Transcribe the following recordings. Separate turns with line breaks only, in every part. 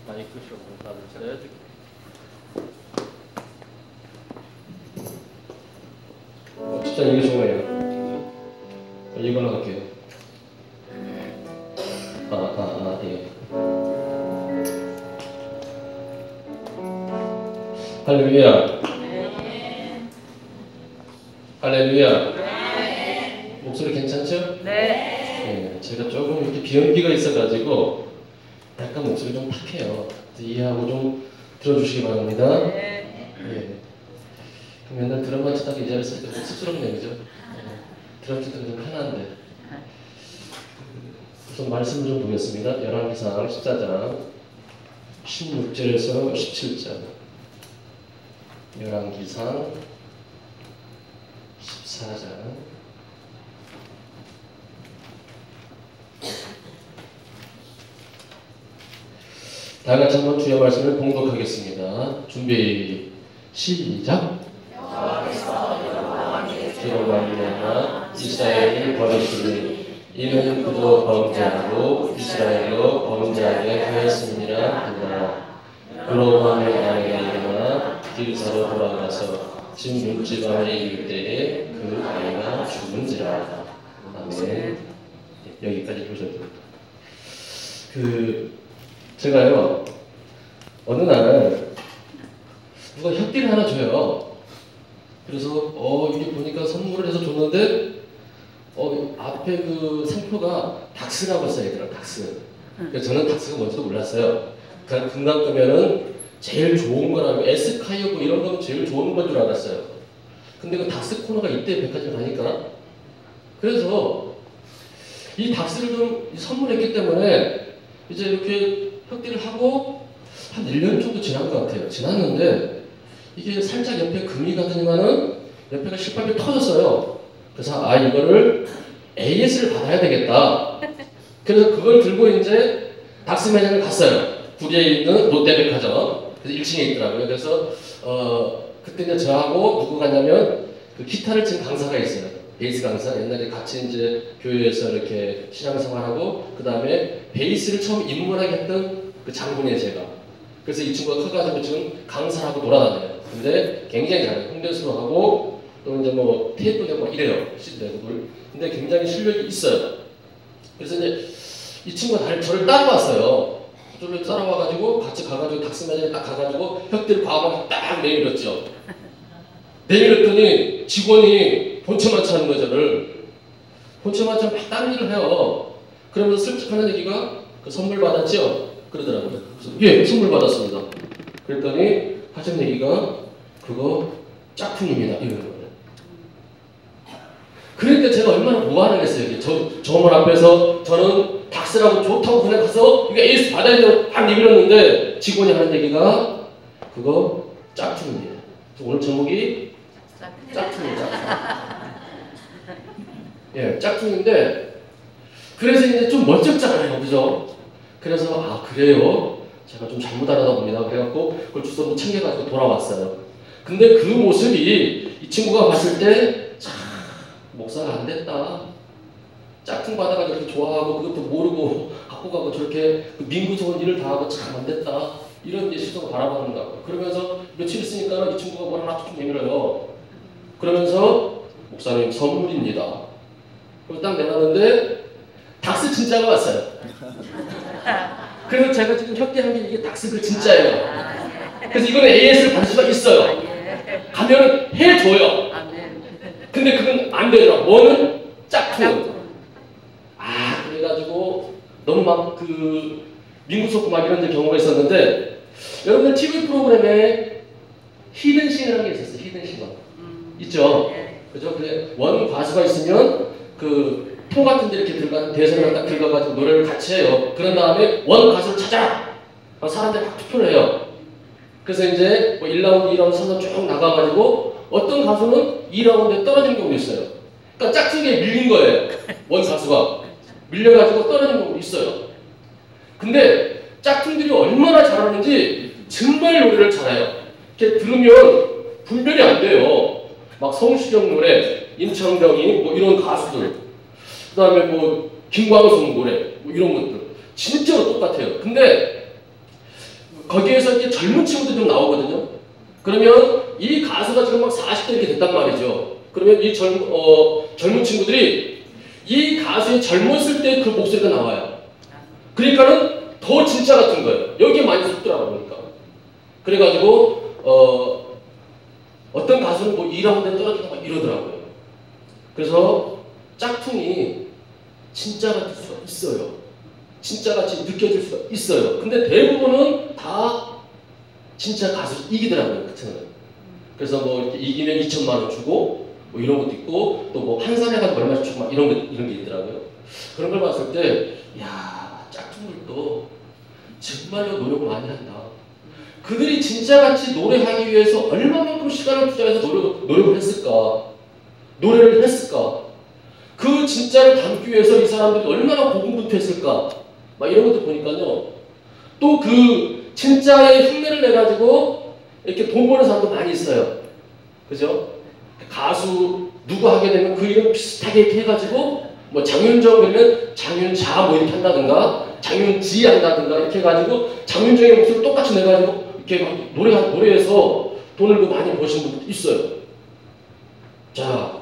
마이크 좀 닫으세요.
진짜 이게 좋아요. 이걸로 할게요. 예. 할렐루야. 할렐루야. 목소리 괜찮죠? 네. 제가 조금 이렇게 비염기가 있어가지고 약간 목소리 좀 탁해요. 이해하고 좀 들어주시기 바랍니다. 네. 맨날 드럼만 치다가 이 자리에 있을 때 좀 쑥스럽네요, 그죠? 드럼 치다가 좀 편한데. 우선 말씀을 좀 보겠습니다. 열왕기상 14장 16절에서 17절. 열왕기상 14장 다 같이 한번 주의 말씀을 봉독하겠습니다. 준비 시작. 주로 말미암아 이스라엘이 버리시니 이는 그도 범죄하고 이스라엘로 범죄하게 하였음이라 하니라. 그로 말미암아 일어나 길사로 돌아가서 집 문지방에 이를 때에 그 아이가 죽은지라. 아멘. 여기까지 보셔도 됩니다. 제가요 어느 날 누가 혓띠를 하나 줘요. 그래서 이게 보니까 선물을 해서 줬는데 앞에 그 상표가 닥스라고 써있더라고요. 닥스. 그래서 저는 닥스가 뭔지도 몰랐어요. 그냥 금강 끄면은 제일 좋은 거라고 에스카이어 뭐 이런 거는 제일 좋은 건 줄 알았어요. 근데 그 닥스 코너가 이때 백화점 가니까 그래서 이 닥스를 좀 선물했기 때문에 이제 이렇게 혓띠를 하고 한 1년 정도 지난 것 같아요. 지났는데 이게 살짝 옆에 금이 가더니만은 옆에가 실밥이 터졌어요. 그래서 이거를 AS를 받아야 되겠다. 그래서 그걸 들고 이제 닥스 매장을 갔어요. 구리에 있는 롯데백화점. 그래서 1층에 있더라고요. 그래서 그때 이제 저하고 누구 갔냐면 그 기타를 친 강사가 있어요. 베이스 강사. 옛날에 같이 이제 교회에서 이렇게 신앙생활하고 그 다음에 베이스를 처음 입문하게 했던 그 장군이에요, 제가. 그래서 이 친구가 커가지고 지금 강사하고 돌아다녀요. 근데 굉장히 잘해요. 홍대수로 하고 또 이제 뭐 테이프 내고 막 이래요. 근데 굉장히 실력이 있어요. 그래서 이제 이 친구가 저를 따라왔어요. 저를 따라와가지고 같이 가가지고 닥스 매장에 딱 가가지고 혓띠를 과감하게 딱 내밀었죠. 내밀었더니 직원이 본체마취 하는 거예요, 저를. 본체마취 막 다른 일을 해요. 그러면서 슬쩍 하는 얘기가 그 선물 받았죠? 그러더라고요. 그래서 예, 선물 받았습니다. 그랬더니 하신 얘기가 그거 짝퉁입니다. 이러는 거예요. 그러니까 제가 얼마나 무안하겠어요. 저문 앞에서 저는 닥스라고 좋다고 그냥 가서 이게 에이스 받아야 된다고 딱 내밀었는데 직원이 하는 얘기가 그거 짝퉁입니다. 오늘 제목이 짝퉁입니다. 예, 짝퉁인데 그래서 이제 좀 멀쩡잖아요, 그죠? 그래서 그래요? 제가 좀 잘못 알아다 봅니다. 그래갖고 그걸 주소 챙겨가지고 돌아왔어요. 근데 그 모습이 이 친구가 봤을 때 참 목사가 안 됐다. 짝퉁 받아가지고 이렇게 좋아하고 그것도 모르고 갖고 가고 저렇게 민구 좋은 일을 다 하고 참 안 됐다. 이런 시선을 바라보는가. 그러면서 며칠 있으니까 이 친구가 뭘 하나 툭 내밀어요. 그러면서 목사님 선물입니다. 그걸 딱 내놨는데 닥스 진짜가 왔어요. 그래서 제가 지금 혓띠한 게 이게 닥스 그 진짜예요. 그래서 이거는 AS를 받을 수가 있어요. 가면은 해줘요. 근데 그건 안 되더라. 뭐는? 짝퉁. 그래가지고 너무 막 민구 속고 막 이런 경우가 있었는데 여러분들 TV 프로그램에 히든싱이라는 게 있었어요. 히든싱어. 있죠? 그죠? 원 가수가 있으면 통 같은 데 이렇게 대선을 딱 들어가가지고 노래를 같이 해요. 그런 다음에 원 가수를 찾아라! 사람들이 막 투표를 해요. 그래서 이제 뭐 1라운드, 2라운드, 3라운드 쭉 나가가지고 어떤 가수는 2라운드에 떨어지는 경우도 있어요. 그러니까 짝퉁에 밀린 거예요. 원 가수가. 밀려가지고 떨어지는 경우도 있어요. 근데 짝퉁들이 얼마나 잘하는지 정말 노래를 잘해요. 이렇게 들으면 분별이 안 돼요. 막 성시경 노래, 임창정이 뭐 이런 가수들, 그 다음에 뭐 김광석 노래, 뭐 이런 것들 진짜로 똑같아요. 근데 거기에서 이렇게 젊은 친구들 좀 나오거든요. 그러면 이 가수가 지금 막 40대 이렇게 됐단 말이죠. 그러면 이 젊은 친구들이 이 가수의 젊었을 때 그 목소리가 나와요. 그러니까는 더 진짜 같은 거예요. 여기에 많이 속더라고요. 보니까. 그래가지고 어떤 가수는 뭐 2라운드에 떨어지고 막 이러더라고요. 그래서 짝퉁이 진짜 같을 수가 있어요. 진짜같이 느껴질 수가 있어요. 근데 대부분은 다 진짜 가수 이기더라고요. 그때는. 그래서 뭐 이렇게 이기면 2천만 원 주고 뭐 이런 것도 있고 또 뭐 환산해 가지고 얼마씩 주고 막 이런 게 있더라고요. 그런 걸 봤을 때 야, 짝퉁들도 정말로 노력을 많이 한다. 그들이 진짜같이 노래하기 위해서 얼마만큼 시간을 투자해서 노력을 했을까? 노래를 했을까? 그 진짜를 담기 위해서 이 사람들이 얼마나 고군분투했을까? 막 이런 것도 보니까요. 또 그 진짜의 흉내를 내가지고 이렇게 돈 버는 사람도 많이 있어요. 그죠? 가수 누구 하게 되면 그 이름 비슷하게 이렇게 해가지고 뭐 장윤정 그러면 장윤자 뭐 이렇게 한다든가 장윤지 한다든가 이렇게 해가지고 장윤정의 목소리를 똑같이 내가지고 이렇게 막 노래해서 돈을 많이 버시는 분도 있어요. 자,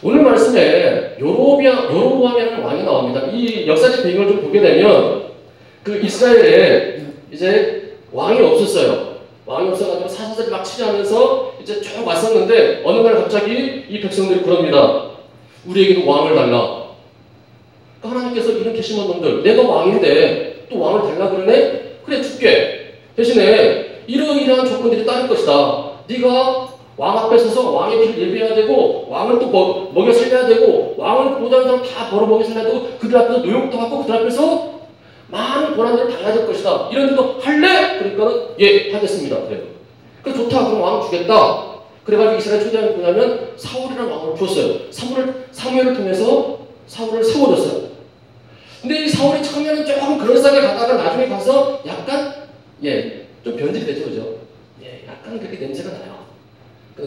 오늘 말씀에 여로보암이라는 왕이 나옵니다. 이 역사적 배경을 좀 보게 되면 그 이스라엘에 이제 왕이 없었어요. 왕이 없어가지고 사사들이 막 치자면서 이제 쭉 왔었는데 어느 날 갑자기 이 백성들이 그럽니다. 우리에게도 왕을 달라. 그러니까 하나님께서 이렇게 심은 놈들, 내가 왕인데 또 왕을 달라 그러네? 그래 줄게. 대신에 이러이러한 조건들이 따를 것이다. 네가 왕 앞에 서서 왕의 길을 예배해야 되고 왕을 또 먹여 살려야 되고 왕을 보다는 사람 다 벌어 먹여 살려야 되고 그들 앞에서 노역도 하고 그들 앞에서 많은 고난들을 당해야 것이다. 이런 데도 할래? 그러니까는 예 하겠습니다. 그래요. 그래 좋다. 그럼 왕 주겠다. 그래가지고 이스라엘 초대왕이 뭐냐면 사울이라는 왕을 줬어요. 사무엘을 통해서 사울을 세워줬어요. 근데 이 사울이 처음에는 조금 그럴싸하게 가다가 나중에 가서 약간 좀 변질이 되죠, 그죠? 약간 그렇게 냄새가 나요.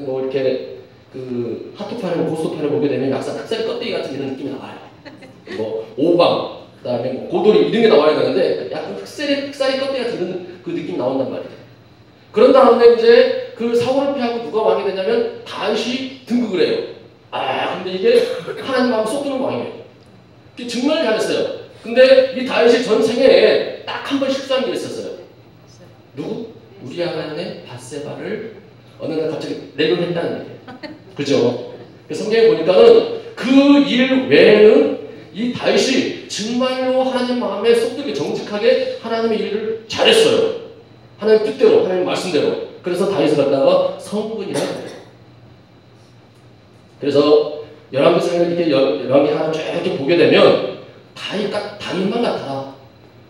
뭐 이렇게 그 핫도그판에 고스톱판을 보게 되면 약간 흑살 껍데기 같은 이런 느낌이 나와요. 뭐 오광, 그다음에 뭐 고돌이 이런 게 나와야 되는데 약간 흑살이 껍데기 같은 그 느낌이 나온단 말이죠. 그런 다음에 이제 그 사울을 피하고 누가 왕이 되냐면 다윗이 등극을 해요. 근데 이게 하나님 마음 쏙 드는 왕이에요. 정말 잘했어요. 근데 이 다윗이 전생에 딱 한 번 실수한 게 있었어요. 누구? 우리아간의 밧세바를 어느 날 갑자기 내려했다는 얘기예요. 그죠? 성경에 보니까는 그 일 외에는 이 다윗이 정말로 하나님 마음에 쏙 들게 정직하게 하나님의 일을 잘했어요. 하나님 뜻대로, 하나님 말씀대로. 그래서 다윗을 갖다가 성군이라고 해요. 그래서 열왕기상을 이렇게 열왕기 하나 쭉 이렇게 보게 되면 다윗만 같아.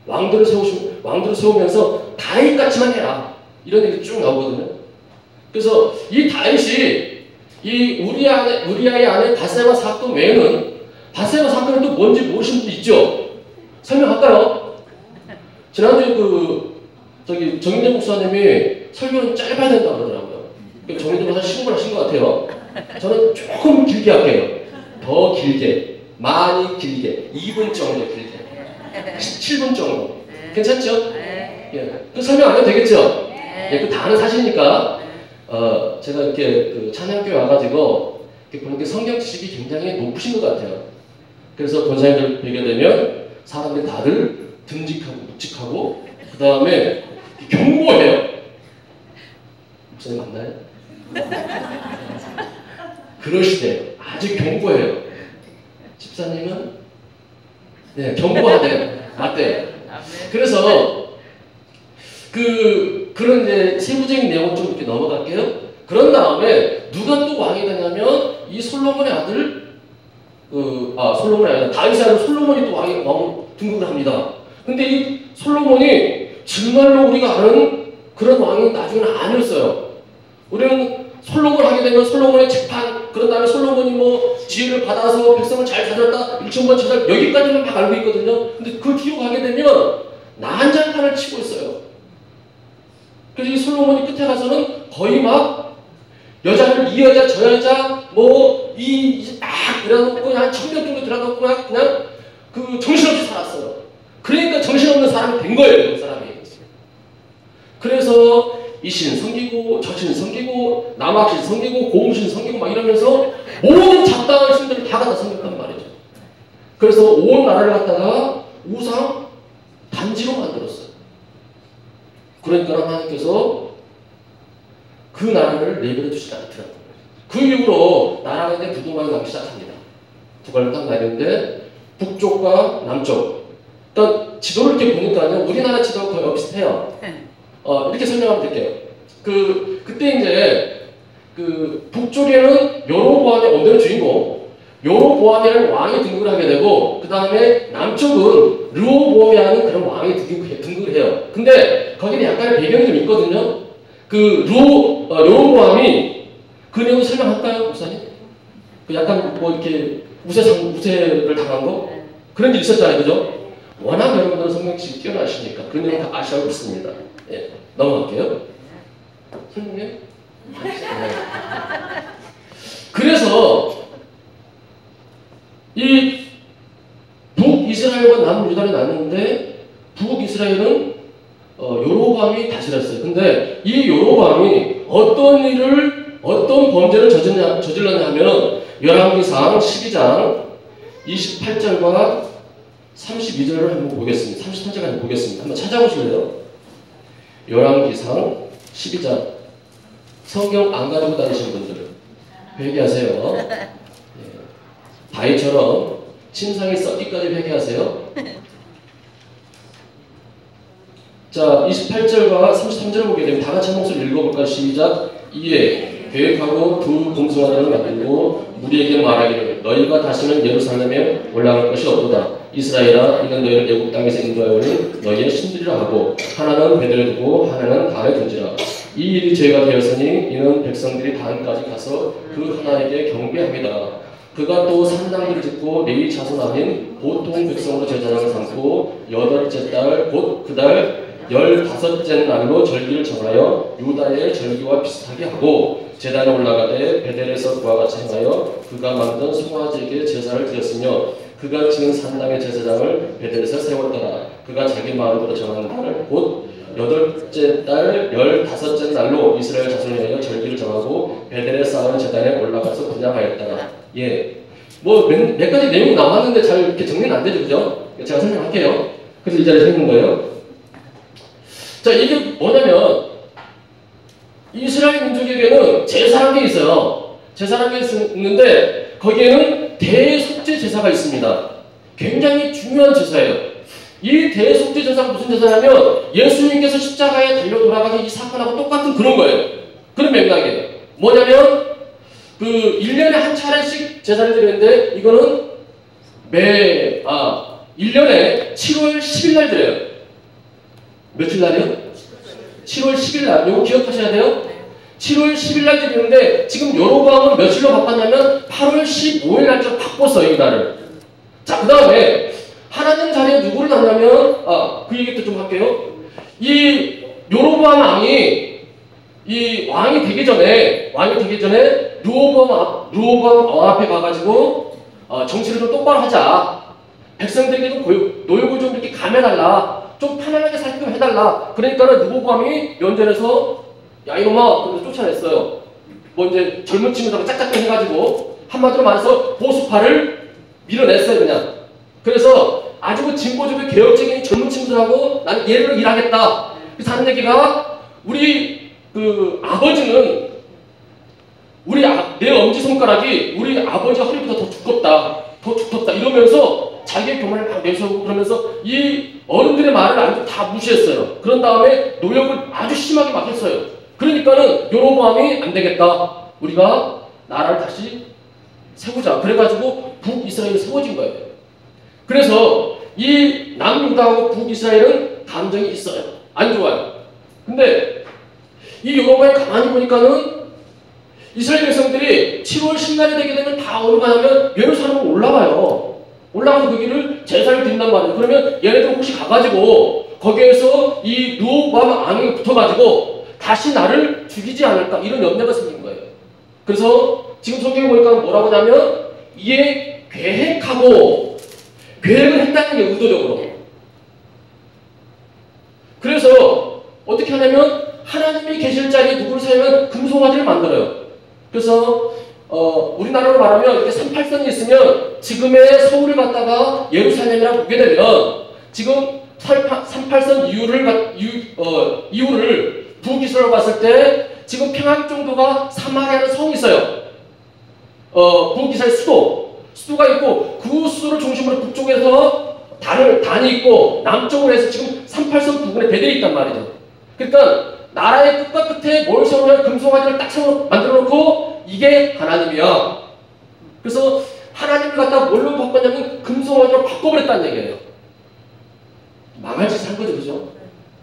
왕들을 세우면서 다윗같이만 해라. 이런 얘기 쭉 나오거든요. 그래서 이 다윗이 이 우리아의 아내 밧세바 사건 외에는 밧세바 사건은 또 뭔지 모르시는 분 있죠? 설명할까요? 지난주에 정인재 목사님이 설교는 짧아야 된다고 그러더라고요. 정인재 목사 신고를 하신 것 같아요. 저는 조금 길게 할게요. 더 길게, 많이 길게, 2분 정도 길게, 7분 정도. 괜찮죠? 그 설명 안 해도 되겠죠? 그 다 아는 사실이니까. 제가 이렇게 그 찬양교회 와가지고 이렇게 보는 게 성경 지식이 굉장히 높으신 것 같아요. 그래서 권사님들 뵈게 되면 사람들이 다들 듬직하고 묵직하고 그 다음에 경고해요. 목사님 맞나요? 그러시대요. 아주 경고해요. 집사님은 경고하대요. 맞대요. 그래서 그런 이제 세부적인 내용을 좀 이렇게 넘어갈게요. 그런 다음에 누가 또 왕이 되냐면 이 솔로몬의 아들 솔로몬이 아니라 다윗의 아들 솔로몬이 또 왕 등극을 합니다. 근데 이 솔로몬이 정말로 우리가 아는 그런 왕이 나중에는 아니었어요. 우리는 솔로몬 하게 되면 솔로몬의 재판, 그런 다음에 솔로몬이 뭐 지혜를 받아서 백성을 잘 다졌다, 1,000번 제다 여기까지는 막 알고 있거든요. 근데 그 뒤로 가게 되면 난장판을 치고 있어요. 그래서 이 솔로몬이 끝에 가서는 거의 막 여자를 이 여자 저 여자 딱 이래놓고 그냥 1,000명 정도 들어가고 그냥 그 정신없이 살았어요. 그러니까 정신없는 사람이 된 거예요. 그 사람이. 그래서 이신 섬기고 저신 섬기고 남학신 섬기고 고음신 섬기고 막 이러면서 모든 잡다한 신들을 다 갖다 섬겼단 말이죠. 그래서 온 나라를 갖다가 우상 단지로 만들었어요. 그러니까 하나님께서 그 나라를 내버려 두시지 않더라고요. 그 이후로 나라가 이제 부동강이 나기 시작합니다. 두 갈래 딱 나뉘는데 북쪽과 남쪽. 일단 지도를 이렇게 보니까요, 우리나라 지도가 거의 비슷해요. 이렇게 설명하면 될게요. 그때 이제 북쪽에는 여로보암의 원대로 주인공, 여로보암이라는 왕이 등극을 하게 되고, 그 다음에 남쪽은 르호보암이라는 그런 왕이 등극을 해요. 근데 거기는 약간의 배경이 좀 있거든요. 여로보암이 그 내용 설명할까요, 목사님? 약간 뭐 이렇게 우세를 당한 거? 그런 일 있었잖아요, 그죠? 워낙 여러분들은 성경식이 뛰어나시니까 그런 내용 다 아시고 있습니다. 예, 넘어갈게요. 설명해요? 네. 그래서 이 북이스라엘과 남유다를 나누는데 북이스라엘은 여로보암이 다스렸어요. 근데 이 여로보암이 어떤 범죄를 저질렀냐 하면 열왕기상 12장 28절과 32절을 한번 보겠습니다. 33절까지 한번 보겠습니다. 한번 찾아보실래요? 열왕기상 12장. 성경 안 가지고 다니시는 분들 회개하세요. 예. 바위처럼 침상에 썩기까지 회개하세요. 자, 28절과 33절을 보게 되면 다 같이 한 목소리 읽어볼까요? 시작. 이에 계획하고 두 공승아들을 만들고 무리에게 말하기를 너희가 다시는 예루살렘에 올라갈 것이 없도다. 이스라엘아, 이는 너희를 애국 땅에서 인도하오니 너희의 신들이라 하고 하나는 베델에 두고 하나는 단에 둔지라. 이 일이 죄가 되었으니 이는 백성들이 단까지 가서 그 하나에게 경배합니다. 그가 또 산당들을 짓고 레위 자손 아닌 보통 백성으로 제사장을 삼고 여덟째 달 곧 그달 15째 날로 절기를 정하여 유다의 절기와 비슷하게 하고 제단에 올라가되 베델에서 그와 같이 행하여 그가 만든 송아지에게 제사를 드렸으며 그가 지은 산당의 제사장을 베델에서 세웠더라. 그가 자기 마음대로 정한 날을 곧 8째 달 15째 날로 이스라엘 자손에 의하여 절기를 정하고 베델에 쌓은 제단에 올라가서 분양하였더라. 예, 뭐 몇 가지 내용이 남았는데 잘 이렇게 정리는 안 되죠, 그죠? 제가 설명할게요. 그래서 이 자리에 서 있는 거예요. 자, 이게 뭐냐면 이스라엘 민족에게는 제사라는 게 있어요. 제사라는 게 있는데 거기에는 대속죄 제사가 있습니다. 굉장히 중요한 제사예요. 이 대속죄 제사가 무슨 제사냐면 예수님께서 십자가에 달려 돌아가신 이 사건하고 똑같은 그런 거예요. 그런 맥락이에요. 뭐냐면 1년에 한 차례씩 제사를 드리는데 이거는 1년에 7월 10일 날 드려요. 며칠 날이요? 7월 10일 날. 이거 기억하셔야 돼요. 7월 10일 날 드리는데 지금 여로보암은 며칠로 바꿨냐면 8월 15일 날짜로 바꿨어요, 이 날을. 자, 그 다음에 하나님 자리에 누구를 놨냐면 그 얘기도 좀 할게요. 이 여로보암 왕이 되기 전에 르호보암 앞에 가가지고 정치를 좀 똑바로 하자. 백성들에게 좀 노역을 좀 이렇게 감해달라. 좀 편안하게 살게끔 해달라. 그러니까는 르호보암이 면전에서 야 이놈아, 그래서 쫓아냈어요. 뭐 이제 젊은 친구들하고 짝짝꿍 해가지고 한마디로 말해서 보수파를 밀어냈어요, 그냥. 그래서 아주 진보적인 개혁적인 젊은 친구들하고 나는 얘를 일하겠다. 그래서 하는 얘기가 우리 아버지는 내 엄지손가락이 우리 아버지 허리보다 더 두껍다 이러면서 자기의 교만을 막 내세우고 그러면서 이 어른들의 말을 다 무시했어요. 그런 다음에 노역을 아주 심하게 막 했어요. 그러니까는 여로보암이 안 되겠다. 우리가 나라를 다시 세우자. 그래가지고 북이스라엘이 세워진 거예요. 그래서 이 남유다하고 북이스라엘은 감정이 있어요. 안 좋아요. 근데 이 여로보암이 가만히 보니까는 이스라엘 백성들이 7월 10날이 되게 되면 다 어디로 가냐면 예루살렘으로 올라가요. 올라가서 그 길을 제사를 드린단 말이에요. 그러면 얘네들 혹시 가가지고 거기에서 이 르호보암 왕이 붙어가지고 다시 나를 죽이지 않을까 이런 염려가 생긴 거예요. 그래서 지금 성경에 보니까 뭐라고 하냐면 이에 계획을 했다는 게 의도적으로. 그래서 어떻게 하냐면 하나님이 계실 자리에 누구를 세우면 금송아지를 만들어요. 그래서 우리나라로 말하면 이렇게 38선이 있으면 지금의 서울을 갖다가 예루살렘이라고 보게 되면 지금 38선 이유를 북이스라엘로 봤을 때 지금 평양 정도가 사마리아라는 성이 있어요. 북이스라엘 수도가 있고 그 수도를 중심으로 북쪽에서 단이 있고 남쪽으로 해서 지금 38선 부근에 배들이 있단 말이죠. 그러니까 나라의 끝과 끝에 뭘 세우냐면 금송아지를 딱 만들어 놓고 이게 하나님이야. 그래서 하나님을 갖다가 뭘로 바꿨냐면 금송아지로 바꿔버렸다는 얘기예요. 망할 짓을 한 거죠, 그죠?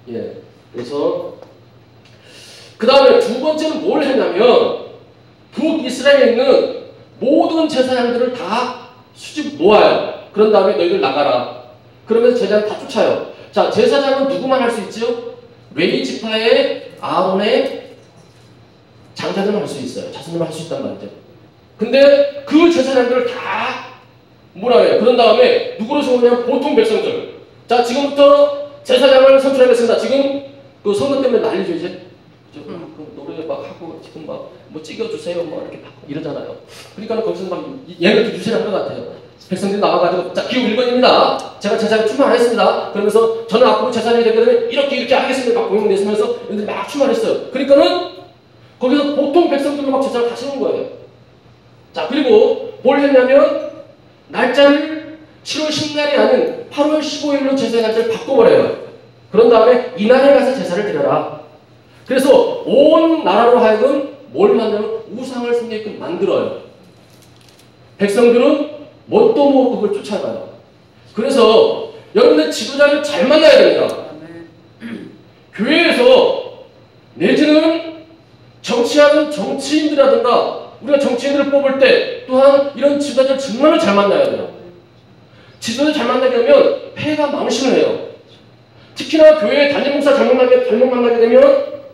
예. 그래서 그 다음에 두 번째는 뭘 했냐면 북이스라엘에 있는 모든 제사장들을 다 수집 모아요. 그런 다음에 너희들 나가라. 그러면서 제사장 다 쫓아요. 자, 제사장은 누구만 할 수 있죠? 레위 지파의 아론의 장자들만 할 수 있어요. 자손들만 할 수 있단 말이죠. 근데 그 제사장들을 다 뭐라 해요? 그런 다음에 누구로 세우냐면 보통 백성들. 자, 지금부터 제사장을 선출하겠습니다. 지금 그 선거 때문에 난리죠, 이제. 노래 막 하고 지금 막 뭐 찍어주세요, 뭐 이렇게 막 이러잖아요. 그러니까 거기서 막 얘네들 유세한 것 같아요. 백성들이 나와가지고 자, 기호 1번입니다. 제가 제사장 출마하겠습니다. 그러면서 저는 앞으로 제사장이 되게 되면 이렇게 하겠습니다. 막 공약 내시면서 얘네들이 막 출마했어요. 그러니까는 거기서 보통 백성들로 막 제사를 다 세운 거예요. 자, 그리고 뭘 했냐면 날짜를 7월 10날이 아닌 8월 15일로 제사의 날짜를 바꿔버려요. 그런 다음에 이날에 가서 제사를 드려라. 그래서 온 나라로 하여금 뭘 만들면 우상을 섬기게끔 만들어요. 백성들은 뭣도 모르고 그걸 쫓아가요. 그래서 여러분들 지도자를 잘 만나야 됩니다. 교회에서 내지는 정치하는 정치인들이라든가 우리가 정치인들을 뽑을 때 또한 이런 지도자를 정말로 잘 만나야 돼요. 지도자를 잘 만나게 되면 폐가 망신을 해요. 특히나 교회에 담임 목사 잘못 만나게 되면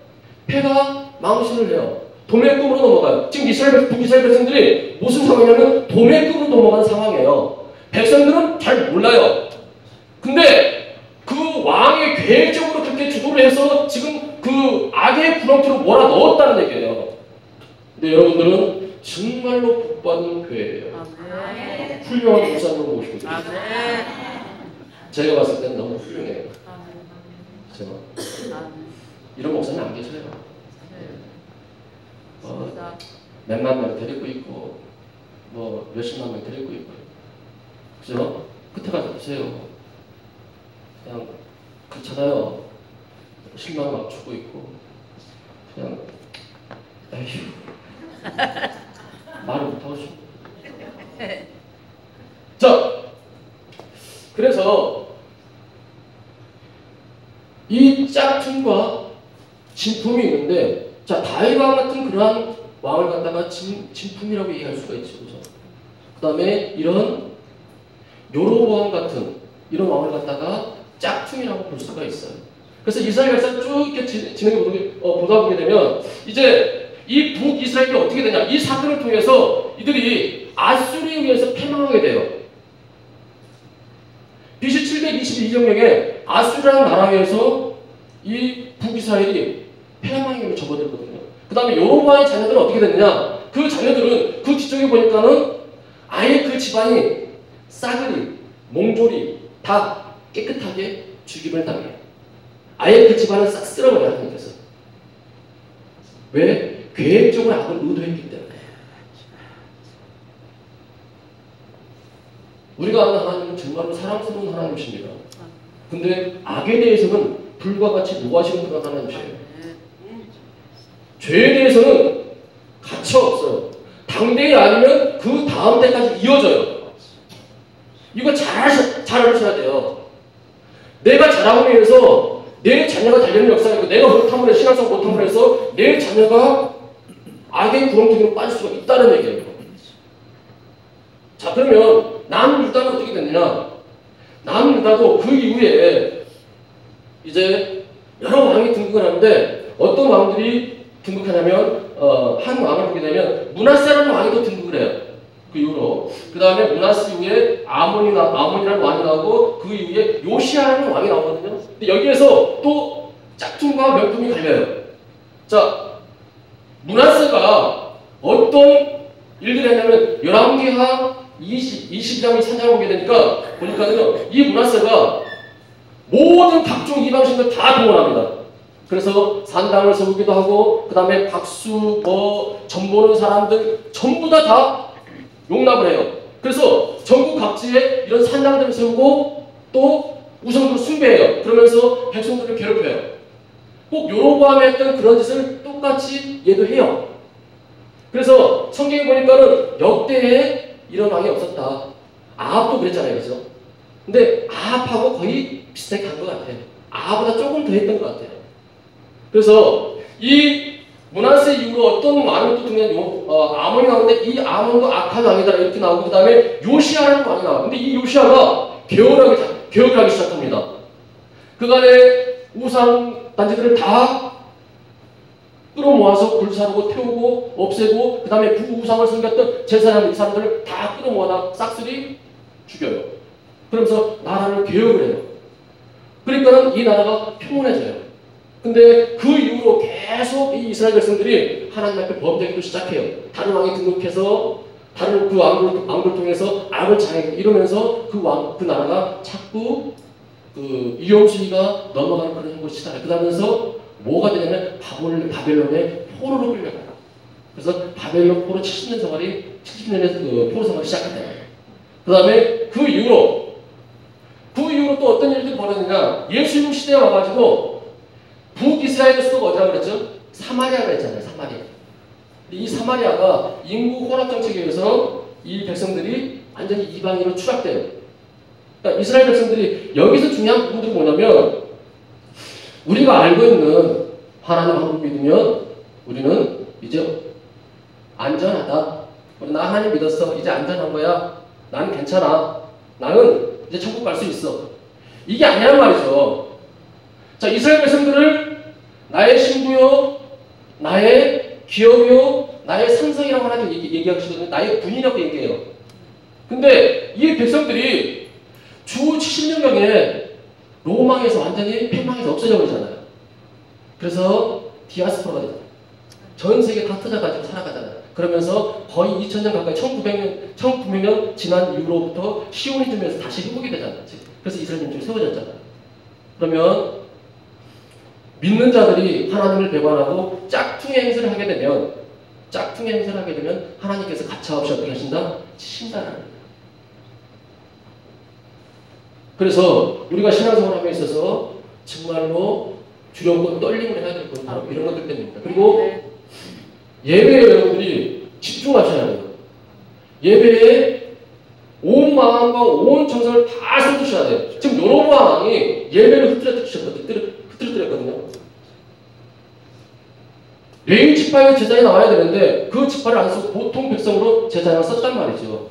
폐가 망신을 해요. 도매금으로 넘어가요. 지금 북이스라엘 백성들이 무슨 상황이냐면 도매금으로 넘어가는 상황이에요. 백성들은 잘 몰라요. 근데 그 왕이 계획적으로 그렇게 주도를 해서 지금 그 악의 구렁텅이로 몰아넣었다는 얘기예요. 근데 여러분들은 정말로 복받은 교회예요. 훌륭한 목사님을 모시고 계세요. 제가 봤을 때는 너무 훌륭해요. 제가 이런 목사님 안 계셔요. 몇만 명 데리고 있고 뭐 몇십만 명 데리고 있고 그죠? 끝에 가서 보세요. 그냥 그렇잖아요. 실망 막 주고 있고 그냥 에휴 말을 못하고 싶어. 자, 그래서 이 짝퉁과 진품이 있는데, 자, 다윗 왕 같은 그러한 왕을 갖다가 진품이라고 얘기할 수가 있죠. 그죠? 그 다음에 이런 요로보암 같은 이런 왕을 갖다가 짝퉁이라고 볼 수가 있어요. 그래서 이스라엘 역사를 쭉 이렇게 보다 보게 되면 이제 이 북이스라엘이 어떻게 되냐, 이 사건을 통해서 이들이 아수르에 의해서 패망하게 돼요. BC 722년경에 아수르라는 나라에서 이 북이스라엘이 패망에 접어들거든요. 그 다음에 요로보암의 자녀들은 어떻게 됐느냐, 그 자녀들은 그 뒤쪽에 보니까는 아예 그 집안이 싸그리, 몽졸이 다 깨끗하게 죽임을 당해요. 아예 그 집안을 싹 쓸어버려요, 하나님께서. 왜? 계획적으로 악을 의도했기 때문에. 우리가 아는 하나님은 정말로 사랑스러운 하나님이십니다. 근데 악에 대해서는 불과 같이 노하시는 그런 하나님이세요. 죄에 대해서는 가치 없어요. 당대이 아니면 그 다음 때까지 이어져요. 이거 잘 아셔야 돼요. 내가 잘하고 위해서 내 자녀가 달려있는 역사이고, 내가 못함으로 해서, 신앙성 못함으로 해서 내 자녀가 악의 구렁텅이로 빠질 수가 있다는 얘기예요. 자, 그러면 남유다는 어떻게 됐느냐? 남유다도 그 이후에 이제 여러 왕이 등극을 하는데, 어떤 왕들이 등극하냐면 한 왕을 보게 되면 므낫세라는 왕이 또 등극을 해요. 그 이후로. 그 다음에 므낫세 이후에 아몬이라는 왕이 나오고, 그 이후에 요시아라는 왕이 나오거든요. 근데 여기에서 또 짝퉁과 명품이 갈려요. 자, 므낫세가 어떤 일들을 했냐면 열왕기하 22장을 찾아보게 되니까 보니까요, 이 므낫세가 모든 각종 이방신들 다 동원합니다. 그래서 산당을 세우기도 하고, 그 다음에 박수, 점 보는 사람들 전부 다 용납을 해요. 그래서 전국 각지에 이런 산당들을 세우고 또 우상으로 숭배해요. 그러면서 백성들을 괴롭혀요. 꼭 여로보암이 했던 그런 짓을 똑같이 얘도 해요. 그래서 성경에 보니까는 역대에 이런 왕이 없었다. 아합도 그랬잖아요, 그죠? 근데 아합하고 거의 비슷하게 간 것 같아요. 아합보다 조금 더 했던 것 같아요. 그래서 이 므낫세 이후로 어떤 왕이 또 등장, 아몬이 나오는데 이 아몬도 악한 왕이다 이렇게 나오고, 그 다음에 요시아라는 왕이 나와요. 근데 이 요시아가 개혁을 하기 시작합니다. 그간의 우상 단지들을 다 끌어모아서 불사르고 태우고 없애고, 그 다음에 우상을 섬겼던 제사장 이 사람들을 다 끌어모아다 싹쓸이 죽여요. 그러면서 나라를 개혁을 해요. 그러니까는 이 나라가 평온해져요. 근데 그 이후로 계속 이 이스라엘 백성들이 하나님 앞에 범죄하기도 시작해요. 다른 왕이 등극해서 다른 그 왕을 통해서 악을 장애하고 이러면서 그 나라가 자꾸 그 위험수위가 넘어가는 그런 행보를 시작해요. 그러면서 뭐가 되냐면 바벨론의 포로로 끌려가요. 그래서 바벨론 포로 70년 생활이 70년에 그 포로 생활이 시작했다. 그 다음에 그 이후로 또 어떤 일들이 벌어지냐, 예수님 시대에 와가지고 북이스라엘 수도가 어디라고 그랬죠? 사마리아라고 했잖아요. 사마리아. 이 사마리아가 인구 혼합 정책에 의해서 이 백성들이 완전히 이방인으로 추락돼요. 그러니까 이스라엘 백성들이 여기서 중요한 부분들이 뭐냐면, 우리가 알고 있는 하나님 한 분 믿으면 우리는 이제 안전하다. 나 하나님 믿었어. 이제 안전한 거야. 나는 괜찮아. 나는 이제 천국 갈 수 있어. 이게 아니란 말이죠. 자, 이스라엘 백성들을 나의 신부요, 나의 기업이요, 나의 상성이라고 하나님 얘기하시거든요. 나의 군이라고 얘기해요. 근데 이 백성들이 주 70년경에 로망에서 완전히 패망해서 없어져 버리잖아요. 그래서 디아스포라가 되잖아요. 전 세계 다 터져가지고 살아가잖아요. 그러면서 거의 2000년 가까이 1900년 지난 이후로부터 시오니즘에서 다시 회복이 되잖아요. 그래서 이스라엘 민족이 세워졌잖아요. 그러면 믿는 자들이 하나님을 배반하고 짝퉁의 행세를 하게 되면 하나님께서 가차없이 어떻게 하신다? 치신다라는 거예요. 그래서 우리가 신앙생활함에 있어서 정말로 두려움과 떨림을 해야 될 건 바로 이런 것들 때문입니다. 그리고 예배에 여러분들이 집중하셔야 돼요. 예배에 온 마음과 온 정성을 다 쏟으셔야 돼요. 지금 여로보암 왕이 예배를 흐트러뜨렸거든요. 레위 지파의 제사에 나와야 되는데 그 지파를 안 쓰고 보통 백성으로 제사장을 썼단 말이죠.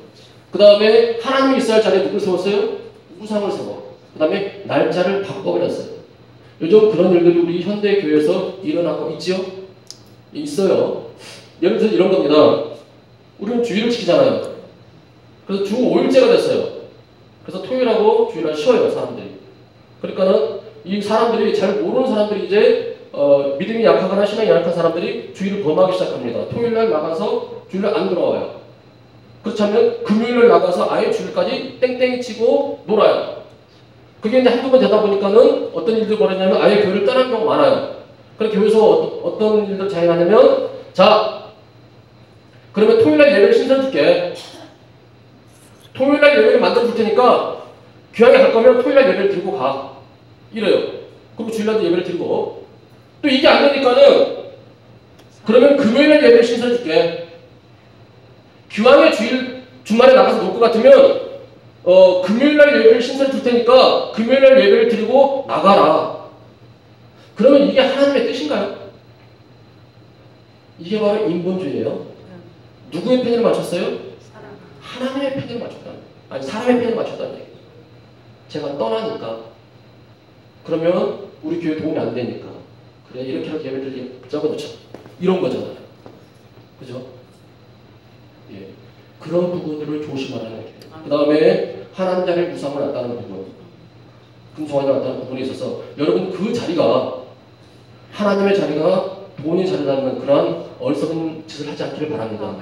그 다음에 하나님이 있어야 할 자리에 누굴 세웠어요? 우상을 세워. 그 다음에 날짜를 바꿔버렸어요. 요즘 그런 일들이 우리 현대교회에서 일어나고 있죠? 있어요. 예를 들어서 이런 겁니다. 우리는 주일을 지키잖아요. 그래서 주 5일째가 됐어요. 그래서 토요일하고 주일날 쉬어요, 사람들이. 그러니까는 이 사람들이 잘 모르는 사람들이 이제 믿음이 약하거나 신앙이 약한 사람들이 주일을 범하기 시작합니다. 토요일날 나가서 주일날 안 돌아와요. 그렇다면 금요일날 나가서 아예 주일까지 땡땡이 치고 놀아요. 그게 이제 한두 번 되다 보니까는 어떤 일들이 벌어지냐면 아예 교회를 떠나는 경우가 많아요. 그래서 교회에서 어떤 일들 자행하냐면, 자, 그러면 토요일날 예배를 신설줄게. 토요일날 예배를 만들어 줄 테니까 교회에 갈 거면 토요일날 예배를 드리고 가. 이래요. 그리고 주일날도 예배를 드리고. 또 이게 안 되니까는 그러면 금요일날 예배를 신설해 줄게. 기왕에 주말에 나가서 놀 것 같으면 금요일날 예배를 신설해 줄 테니까 금요일날 예배를 드리고 나가라. 그러면 이게 하나님의 뜻인가요? 이게 바로 인본주의예요. 누구의 편을 맞췄어요? 하나님의 편을 맞췄다. 아니, 사람의 편을 맞췄다는 얘기죠. 제가 떠나니까. 그러면 우리 교회 도움이 안 되니까. 그래, 이렇게 예배를 적어놓자. 이런 거잖아요. 그죠? 예. 그런 부분들을 조심하라는 얘기예요. 그 다음에 하나님 자리에 우상을 놨다는 부분, 금송아지를 놨다는 부분에 있어서 여러분 그 자리가 하나님의 자리가 본인 자리 잡는 그러한 어리석은 짓을 하지 않기를 바랍니다.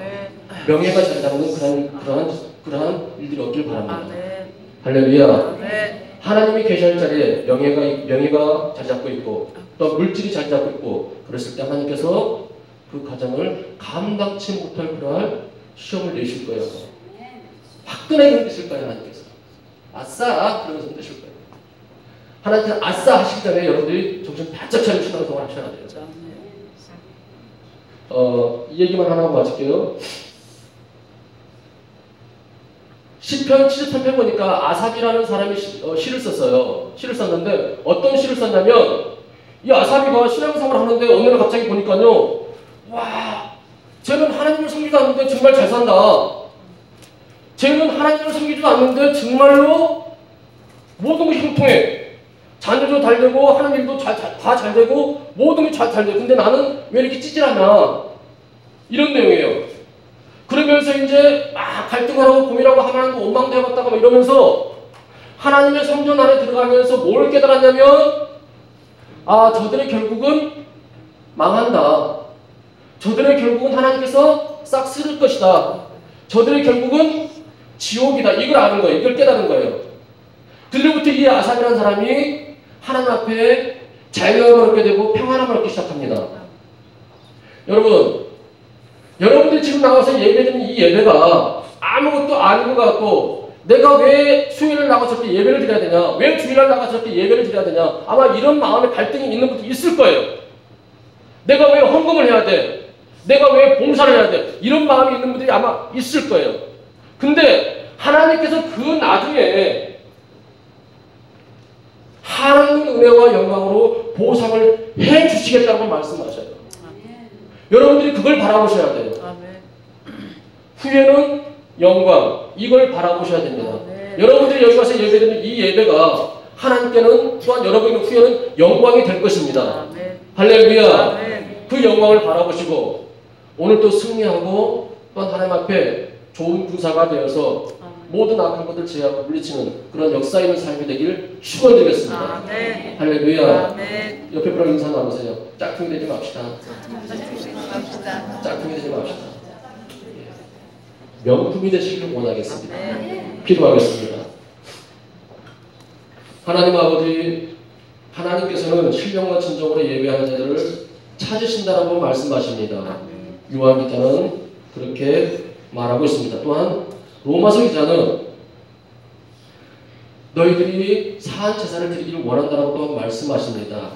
명예가 자리 잡는 그러한 일들이 없길 바랍니다. 할렐루야. 하나님이 계셔야 할 자리에 명예가 자리 잡고 있고 또 물질이 자리 잡고 있고 그랬을 때 하나님께서 그 가정을 감당치 못할 그러한 시험을 내실 거예요. 화끈하게 흔드실 거예요. 하나님께서 아싸 그러면서 흔드실 거예요. 하나님께서 아싸 하시기 전에 여러분들이 정신 바짝 차리고 신앙생활 하셔야 돼요. 이 얘기만 하나 하고 마칠게요. 시편 73편 보니까 아삽이라는 사람이 시를 썼어요. 시를 썼는데 어떤 시를 썼냐면 이 아삽이가 신앙생활을 하는데 어느 날 갑자기 보니까요. 와, 쟤는 하나님을 섬기지도 않는데 정말 잘 산다. 쟤는 하나님을 섬기지도 않는데 정말로 모든 것이 형통해. 자녀도 잘 되고 하는 일도 다 잘 되고 모든 게 잘 되고 근데 나는 왜 이렇게 찌질하냐 이런 내용이에요. 그러면서 이제 막 갈등을 하고 고민하고 하나님도 원망도 해봤다가 막 이러면서 하나님의 성전 안에 들어가면서 뭘 깨달았냐면 아 저들의 결국은 망한다. 저들의 결국은 하나님께서 싹 쓸을 것이다. 저들의 결국은 지옥이다. 이걸 아는 거예요. 이걸 깨달은 거예요. 그들부터 이 아삽이라는 사람이 하나님 앞에 자유함을 얻게 되고 평안함을 얻기 시작합니다. 여러분들이 지금 나와서 예배드리는 이 예배가 아무것도 아닌 것 같고 내가 왜 수요일을 나가서 저렇게 예배를 드려야 되냐 왜 주일날 나가서 저렇게 예배를 드려야 되냐 아마 이런 마음의 갈등이 있는 분도 있을 거예요. 내가 왜 헌금을 해야 돼? 내가 왜 봉사를 해야 돼? 이런 마음이 있는 분들이 아마 있을 거예요. 근데 하나님께서 그 나중에 하나님 은혜와 영광으로 보상을 해 주시겠다고 말씀하셔요. 여러분들이 그걸 바라보셔야 돼요. 후회는 영광 이걸 바라보셔야 됩니다. 여러분들이 여기 와서 예배드리는 이 예배가 하나님께는 또한 여러분의 후회는 영광이 될 것입니다. 할렐루야. 그 영광을 바라보시고 오늘 또 승리하고 또한 하나님 앞에 좋은 군사가 되어서 모든 악한 것들 제하고 물리치는 그런 역사 있는 삶이 되길 축원드리겠습니다. 할렐루야. 옆에 분랑 인사 나누세요. 짝퉁이 되지 맙시다. 짝퉁이 되지 맙시다. 명품이 되시길 원하겠습니다. 기도하겠습니다. 하나님 아버지, 하나님께서는 신령과 진정으로 예배하는 자들을 찾으신다라고 말씀하십니다. 요한기자는 그렇게 말하고 있습니다. 또한 로마서 기자는 너희들이 산 제사를 드리기를 원한다라고 또한 말씀하십니다.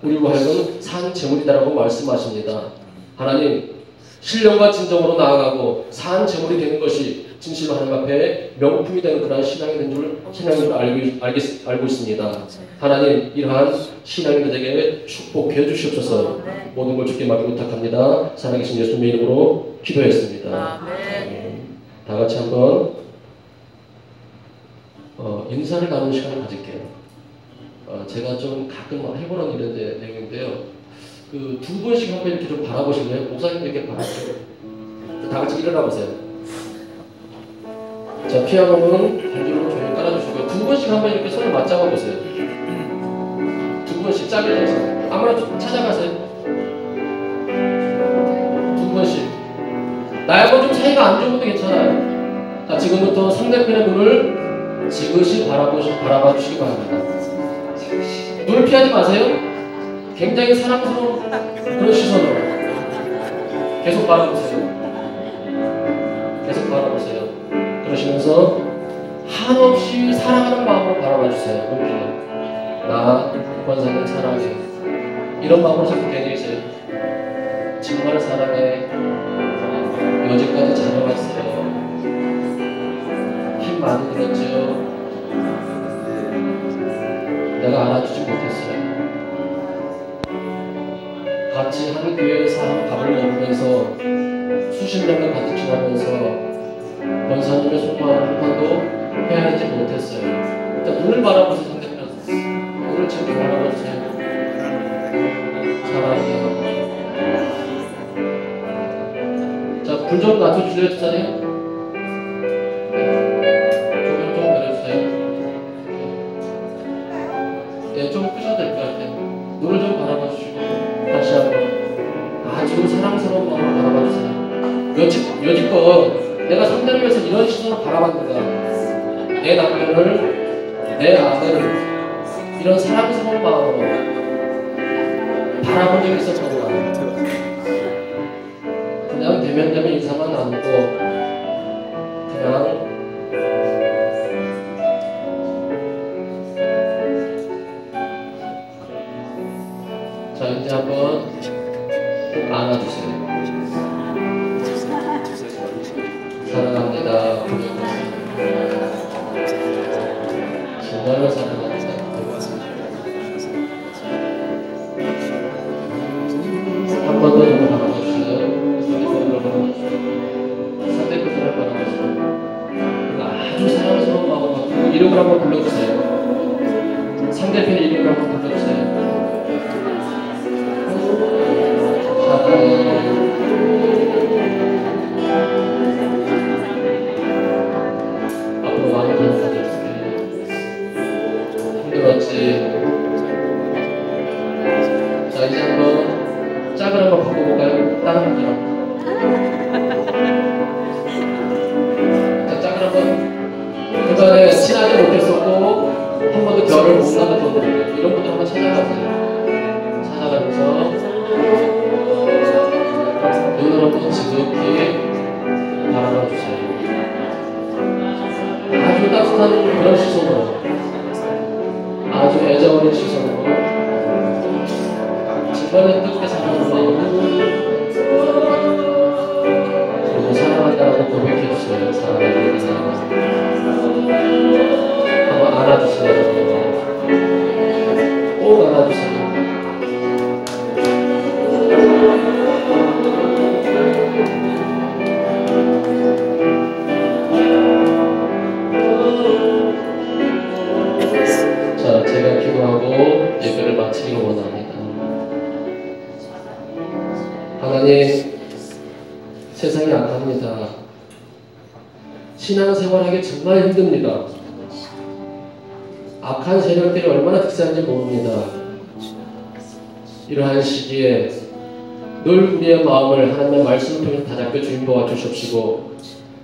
우리로 하여금 산 제물이다라고 말씀하십니다. 하나님, 신령과 진정으로 나아가고 산 제물이 되는 것이 진실로 하나님 앞에 명품이 되는 그러한 신앙이 된 줄 알고 있습니다. 하나님, 이러한 신앙인들에게 축복해 주시옵소서. 모든 걸 주께 맡기고 부탁합니다. 살아계신 예수님의 이름으로 기도했습니다. 다 같이 한번 인사를 나누는 시간을 가질게요. 제가 좀 가끔 해보는 이런 내용인데요. 그 두 분씩 한번 이렇게 좀 바라보실래요? 목사님 이렇게 바라보세요. 다 같이 일어나 보세요. 자, 피아노는 반주로 조용히 깔아주시고요. 두 분씩 한번 이렇게 손을 맞잡아 보세요. 두 분씩 짝을 져서 아무나 좀 찾아가세요. 두 분씩. 나하고 좀 사이가 안 좋은 것도 괜찮아요. 자, 지금부터 상대편의 눈을 지그시 바라봐 주시기 바랍니다. 눈을 피하지 마세요. 굉장히 사랑스러운 그런 시선으로 계속 바라보세요. 계속 바라보세요. 그러시면서 한없이 사랑하는 마음으로 바라봐 주세요. 이렇게 나 권사님 사랑해. 이런 마음으로 자꾸 되뇌세요. 정말 사랑해. 여기까지 잘해왔어요. 힘 많이 들었죠. 내가 알아주지 못했어요. 같이 한 교회에서 밥을 먹으면서 수십 년을 같이 지나면서 권사님의 소망을 한 번도 헤아리지 못했어요. 일단 눈을 바라보세요. 상대편 눈을 즐겨 바라보세요. 사랑해요. 자, 불 좀 낮춰주세요. 집사님. 조명 좀 내려주세요. 네, 좀 끄셔도 될 것 같아요. 눈을 좀 바라봐 주시고 아주 사랑스러운 마음으로 바라봐 주세요. 여지껏 내가 상대를 위해서 이런 시선으로 바라봤는가, 내 남편을, 내 아내를 이런 사랑스러운 마음으로 바라본 적이 있었던가. 그냥 대면대면 인사만 나누고 그냥 자, 이제 한번 안아주세요. 사랑합니다. 정말로 사랑합니다. 한 번 더 눈을 감아주세요. 상대편을 바라보세요. 아주 사랑스러운 마음을 갖고 이름을 한번 불러주세요. 상대편의 이름을 한번 불러주세요. 앞으로 많은 도움 가져주세요. 힘들었지? 자, 이제 한번 짝을 한번 바꿔볼까요? 다른 분이랑. 자, 짝을 한번. 그전에 친하지 못했었고 한 번도 결을 못 나갔던 분들, 이런 분들 한번 찾아가세요. 찾아가면서 눈을 한번 지극히 바라봐 주세요. 아주 따뜻한 그런 시선으로, 아주 애정 어린 시선으로, 정말 뜻밖의 사랑으로 그리고 사랑한다고 고백해 주세요. 사랑합니다. 한번 안아주세요. 꼭 안아주세요. 자, 제가 기도하고 예배를 마치기를 원합니다. 하나님, 세상이 악합니다. 신앙생활하기 정말 힘듭니다. 악한 세력들이 얼마나 득세한지 모릅니다. 이러한 시기에 늘 우리의 마음을 하나님의 말씀을 통해 다잡게 주님 도와주십시고,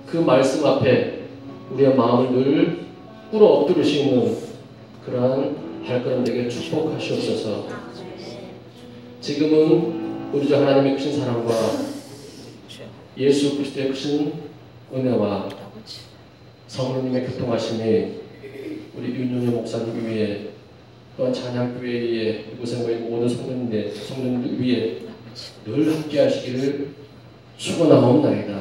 그 말씀 앞에 우리의 마음을 늘 꿇어 엎드릴 수 있는 그러한 발걸음 되게 축복하시옵소서. 지금은 우리 주 하나님의 크신 사랑과 예수 그리스도의 크신 은혜와 성령님의 교통하심이 우리 윤용희 목사님 위에, 또한 찬양교회 위에, 이곳에 모인 모든 성도님들 위에 늘 함께 하시기를 축원하옵나이다.